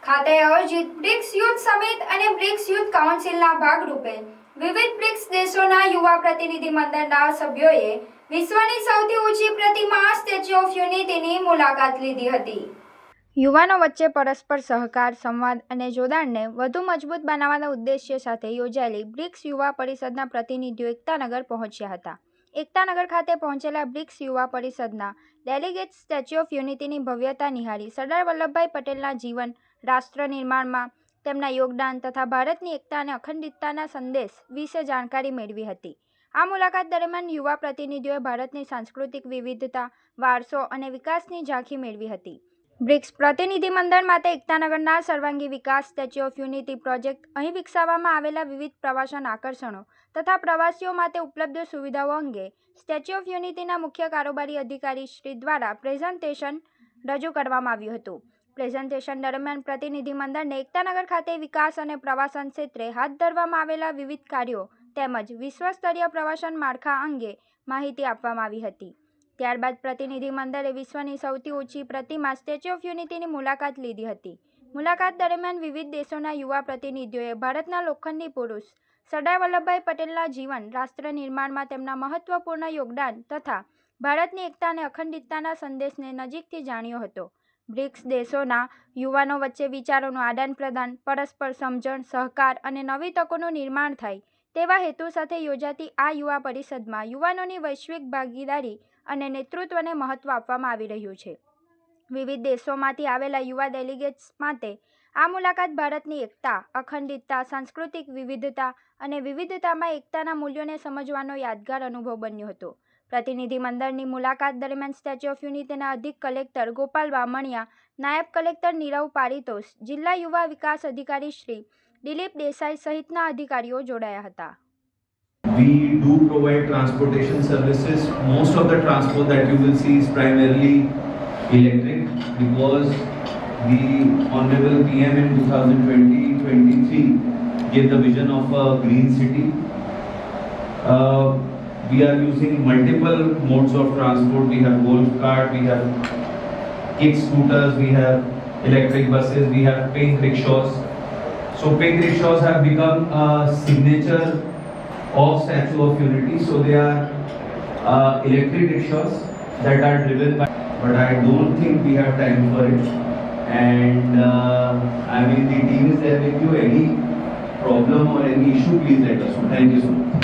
ખાતે આયોજિત BRICS youth summit અને બ્રિક્સ યુથ કાઉન્સિલના ભાગરૂપે વિવિધ બ્રિક્સ દેશોના યુવા પ્રતિનિધિ મંડળના સભ્યોએ વિશ્વની સૌથી ઊંચી પ્રતિમા સ્ટેચ્યુ ઓફ યુનિટીની મુલાકાત લીધી હતી. યુવાનો વચ્ચે પરસ્પર સહકાર, સંવાદ અને જોડાણને વધુ મજબૂત બનાવવાના ઉદ્દેશ્ય સાથે યોજાયેલી બ્રિક્સ યુવા પરિષદના પ્રતિનિધિઓ એકતાનગર પહોંચ્યા હતા. એકતાનગર ખાતે પહોંચેલા બ્રિક્સ યુવા પરિષદના ડેલિગેટ્સ સ્ટેચ્યુ ઓફ યુનિટીની ભવ્યતા નિહાળી સરદાર વલ્લભભાઈ પટેલના જીવન, રાષ્ટ્ર નિર્માણમાં તેમના યોગદાન તથા ભારતની એકતા અને અખંડિતતાના સંદેશ વિશે જાણકારી મેળવી હતી. આ મુલાકાત દરમિયાન યુવા પ્રતિનિધિઓએ ભારતની સાંસ્કૃતિક વિવિધતા, વારસો અને વિકાસની ઝાંખી મેળવી હતી. બ્રિક્સ પ્રતિનિધિ મંડળ માટે એકતાનગરના સર્વાંગી વિકાસ, સ્ટેચ્યુ ઓફ યુનિટી પ્રોજેક્ટ, અહીં વિકસાવવામાં આવેલા વિવિધ પ્રવાસન આકર્ષણો તથા પ્રવાસીઓ માટે ઉપલબ્ધ સુવિધાઓ અંગે સ્ટેચ્યુ ઓફ યુનિટીના મુખ્ય કારોબારી અધિકારી શ્રી દ્વારા પ્રેઝન્ટેશન રજૂ કરવામાં આવ્યું હતું. પ્રેઝન્ટેશન દરમિયાન પ્રતિનિધિ મંડળને એકતાનગર ખાતે વિકાસ અને પ્રવાસન ક્ષેત્રે હાથ ધરવામાં આવેલા વિવિધ કાર્યો તેમજ વિશ્વસ્તરીય પ્રવાસન માળખા અંગે માહિતી આપવામાં આવી હતી. ત્યારબાદ પ્રતિનિધિ મંડળે વિશ્વની સૌથી ઊંચી પ્રતિમા સ્ટેચ્યુ ઓફ યુનિટીની મુલાકાત લીધી હતી. મુલાકાત દરમિયાન વિવિધ દેશોના યુવા પ્રતિનિધિઓએ ભારતના લોખંડી પુરુષ સરદાર વલ્લભભાઈ પટેલના જીવન, રાષ્ટ્ર નિર્માણમાં તેમના મહત્વપૂર્ણ યોગદાન તથા ભારતની એકતા અને અખંડિતતાના સંદેશને નજીકથી જાણ્યો હતો. બ્રિક્સ દેશોના યુવાનો વચ્ચે વિચારોનું આદાન-પ્રદાન, પરસ્પર સમજણ, સહકાર અને નવી તકોનું નિર્માણ થાય તેવા હેતુ સાથે યોજાતી આ યુવા પરિષદમાં યુવાનોની વૈશ્વિક ભાગીદારી અને નેતૃત્વને મહત્વ આપવામાં આવી રહ્યું છે. વિવિધ દેશોમાંથી આવેલા યુવા ડેલિગેટ્સ માટે આ મુલાકાત ભારતની એકતા, અખંડિતતા, સાંસ્કૃતિક વિવિધતા અને વિવિધતામાં એકતાના મૂલ્યોને સમજવાનો યાદગાર અનુભવ બન્યો હતો. પ્રતિનિધિ મંડળની મુલાકાત દરમિયાન સ્ટેચ્યુ ઓફ યુનિટીના અધિક કલેક્ટર ગોપાલ બામણિયા, નાયબ કલેક્ટર નીરવ પારિતોષ, જિલ્લા યુવા વિકાસ અધિકારી શ્રી દિલીપ દેસાઈ સહિતના અધિકારીઓ જોડાયા હતા. We do provide transportation services. Most of the transport that you will see is primarily electric because the Honorable PM in 2023 gave the vision of a green city. We are using multiple modes of transport. We have golf cart, we have kick scooters, we have electric buses, we have pink rickshaws. So pink rickshaws have become a signature of Statue of Unity. So they are electric rickshaws that are driven by, but I don't think we have time for it. And I mean the team is there with you. Any problem or any issue, please let us know. Thank you so much.